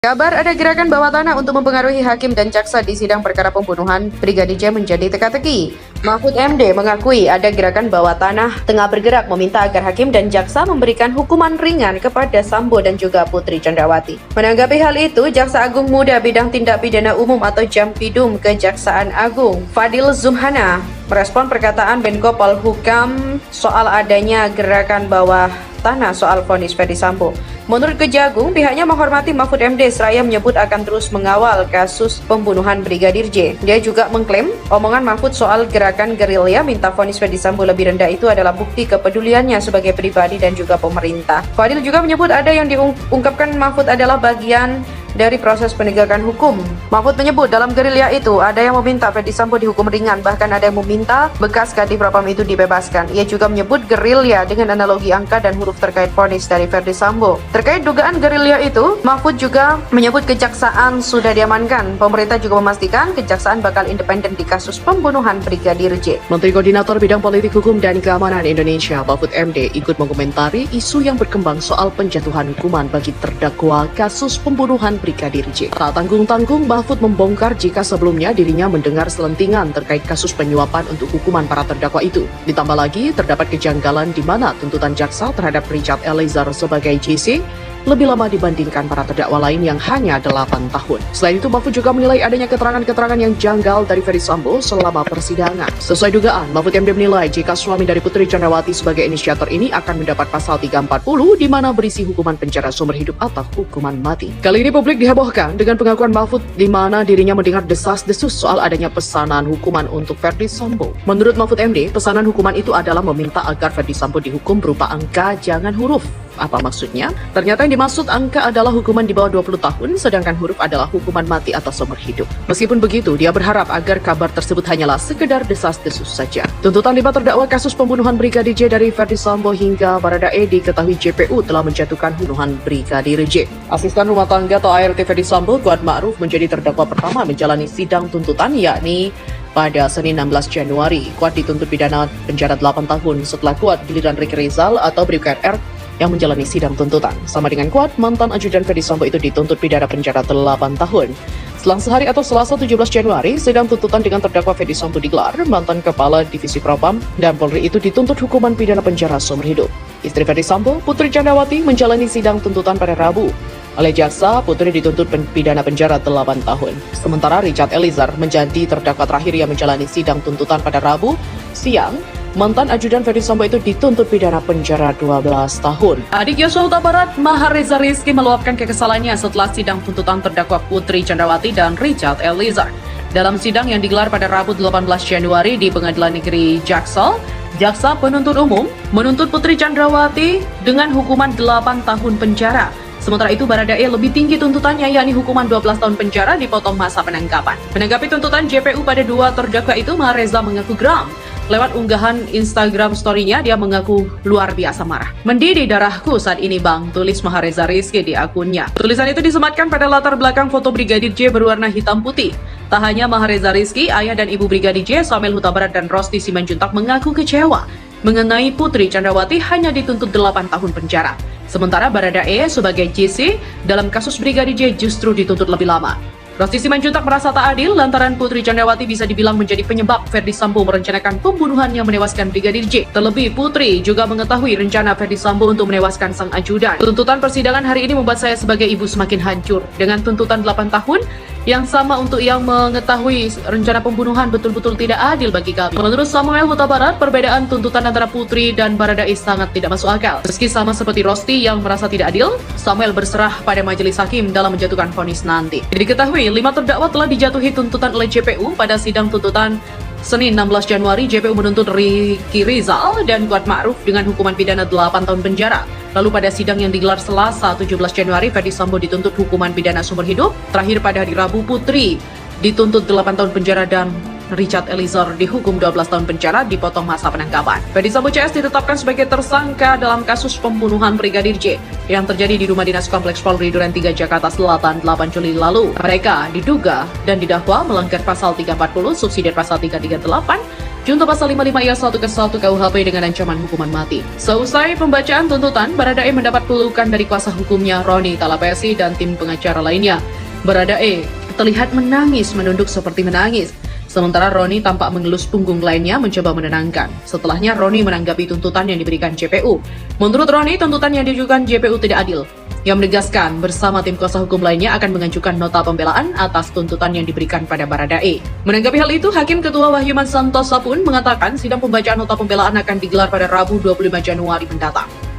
Kabar ada gerakan bawah tanah untuk mempengaruhi hakim dan jaksa di sidang perkara pembunuhan Brigadir J menjadi teka-teki. Mahfud MD mengakui ada gerakan bawah tanah tengah bergerak meminta agar hakim dan jaksa memberikan hukuman ringan kepada Sambo dan juga Putri Chandrawati. Menanggapi hal itu, Jaksa Agung Muda Bidang Tindak Pidana Umum atau Jampidum Kejaksaan Agung, Fadil Zumhana, merespon perkataan Menko Polhukam soal adanya gerakan bawah tanah soal vonis Ferdy Sambo. Menurut Kejagung, pihaknya menghormati Mahfud MD seraya menyebut akan terus mengawal kasus pembunuhan Brigadir J. Dia juga mengklaim omongan Mahfud soal gerakan gerilya minta vonis Ferdy Sambo lebih rendah itu adalah bukti kepeduliannya sebagai pribadi dan juga pemerintah. Fadil juga menyebut ada yang diungkapkan Mahfud adalah bagian dari proses penegakan hukum. Mahfud menyebut dalam gerilya itu ada yang meminta Ferdy Sambo dihukum ringan, bahkan ada yang meminta bekas Kadif Propam itu dibebaskan. Ia juga menyebut gerilya dengan analogi angka dan huruf terkait vonis dari Ferdy Sambo. Terkait dugaan gerilya itu, Mahfud juga menyebut kejaksaan sudah diamankan. Pemerintah juga memastikan kejaksaan bakal independen di kasus pembunuhan Brigadir J. Menteri Koordinator Bidang Politik Hukum dan Keamanan Indonesia, Mahfud MD, ikut mengomentari isu yang berkembang soal penjatuhan hukuman bagi terdakwa kasus pembunuhan Brigadir J. Tak tanggung-tanggung, Mahfud membongkar jika sebelumnya dirinya mendengar selentingan terkait kasus penyuapan untuk hukuman para terdakwa itu. Ditambah lagi, terdapat kejanggalan di mana tuntutan jaksa terhadap Richard Eliezer sebagai JC lebih lama dibandingkan para terdakwa lain yang hanya 8 tahun. Selain itu, Mahfud juga menilai adanya keterangan-keterangan yang janggal dari Ferdy Sambo selama persidangan. Sesuai dugaan, Mahfud MD menilai jika suami dari Putri Chandrawati sebagai inisiator ini akan mendapat pasal 340 di mana berisi hukuman penjara seumur hidup atau hukuman mati. Kali ini publik dihebohkan dengan pengakuan Mahfud di mana dirinya mendengar desas-desus soal adanya pesanan hukuman untuk Ferdy Sambo. Menurut Mahfud MD, pesanan hukuman itu adalah meminta agar Ferdy Sambo dihukum berupa angka, jangan huruf. Apa maksudnya? Ternyata yang dimaksud angka adalah hukuman di bawah 20 tahun, sedangkan huruf adalah hukuman mati atau seumur hidup. Meskipun begitu, dia berharap agar kabar tersebut hanyalah sekedar desas-desus saja. Tuntutan 5 terdakwa kasus pembunuhan Brigadir J dari Ferdy Sambo hingga Baradae diketahui JPU telah menjatuhkan pembunuhan Brigadir J. Asisten rumah tangga atau ART Ferdy Sambo, Kuat Ma'ruf, menjadi terdakwa pertama menjalani sidang tuntutan, yakni pada Senin 16 Januari. Kuat dituntut pidana penjara 8 tahun setelah Kuat giliran Ricky Rizal atau Brigadier R yang menjalani sidang tuntutan. Sama dengan Kuat, mantan ajudan Ferdy Sambo itu dituntut pidana penjara 8 tahun. Selang sehari atau Selasa 17 Januari, sidang tuntutan dengan terdakwa Ferdy Sambo digelar. Mantan Kepala Divisi Propam dan Polri itu dituntut hukuman pidana penjara seumur hidup. Istri Ferdy Sambo, Putri Chandrawati, menjalani sidang tuntutan pada Rabu. Oleh jaksa, Putri dituntut pidana penjara 8 tahun. Sementara Richard Eliezer menjadi terdakwa terakhir yang menjalani sidang tuntutan pada Rabu siang. Mantan ajudan Ferdy Sambo itu dituntut pidana penjara 12 tahun. Adik Yosua Huta Barat, Mahareza Rizky, meluapkan kekesalannya setelah sidang tuntutan terdakwa Putri Chandrawati dan Richard Eliezer. Dalam sidang yang digelar pada Rabu 18 Januari di Pengadilan Negeri Jaksel, jaksa penuntut umum menuntut Putri Chandrawati dengan hukuman 8 tahun penjara. Sementara itu, Baradae lebih tinggi tuntutannya, yakni hukuman 12 tahun penjara dipotong masa penangkapan. Menanggapi tuntutan JPU pada 2 terdakwa itu, Mahareza mengaku geram. Lewat unggahan Instagram story-nya, dia mengaku luar biasa marah. "Mendidih darahku saat ini, Bang," tulis Mahareza Rizky di akunnya. Tulisan itu disematkan pada latar belakang foto Brigadir J berwarna hitam putih. Tak hanya Mahareza Rizky, ayah dan ibu Brigadir J, Samuel Huta Barat dan Rosti Simanjuntak mengaku kecewa mengenai Putri Chandrawati hanya dituntut 8 tahun penjara. Sementara Baradae sebagai JC dalam kasus Brigadir J justru dituntut lebih lama. Rosti Simanjuntak merasa tak adil lantaran Putri Chandrawati bisa dibilang menjadi penyebab Ferdy Sambo merencanakan pembunuhan yang menewaskan Brigadir J. Terlebih, Putri juga mengetahui rencana Ferdy Sambo untuk menewaskan sang ajudan. Tuntutan persidangan hari ini membuat saya sebagai ibu semakin hancur. Dengan tuntutan 8 tahun, yang sama untuk yang mengetahui rencana pembunuhan betul-betul tidak adil bagi kami. Menurut Samuel Huta Barat, perbedaan tuntutan antara Putri dan Baradae sangat tidak masuk akal. Meski sama seperti Rosti yang merasa tidak adil, Samuel berserah pada majelis hakim dalam menjatuhkan vonis nanti. Diketahui, 5 terdakwa telah dijatuhi tuntutan oleh JPU pada sidang tuntutan Senin 16 Januari. JPU menuntut Ricky Rizal dan Kuat Ma'ruf dengan hukuman pidana 8 tahun penjara. Lalu pada sidang yang digelar Selasa 17 Januari, Ferdy Sambo dituntut hukuman pidana seumur hidup. Terakhir pada hari Rabu, Putri dituntut 8 tahun penjara dan Richard Eliezer dihukum 12 tahun penjara dipotong masa penangkapan. Ferdy Sambo CS ditetapkan sebagai tersangka dalam kasus pembunuhan Brigadir J yang terjadi di Rumah Dinas Kompleks Polri Duren 3 Jakarta Selatan 8 Juli lalu. Mereka diduga dan didakwa melanggar pasal 340 subsidi pasal 338 junto pasal 55 ayat 1 ke 1 KUHP dengan ancaman hukuman mati. Seusai pembacaan tuntutan, Baradae mendapat pelukan dari kuasa hukumnya Roni Talapesi dan tim pengacara lainnya. Baradae terlihat menangis menunduk seperti menangis. Sementara Roni tampak mengelus punggung lainnya mencoba menenangkan. Setelahnya Roni menanggapi tuntutan yang diberikan JPU. Menurut Roni, tuntutan yang diajukan JPU tidak adil. Yang menegaskan bersama tim kuasa hukum lainnya akan mengajukan nota pembelaan atas tuntutan yang diberikan pada Baradae. Menanggapi hal itu, Hakim Ketua Wahyuman Santosa pun mengatakan sidang pembacaan nota pembelaan akan digelar pada Rabu 25 Januari mendatang.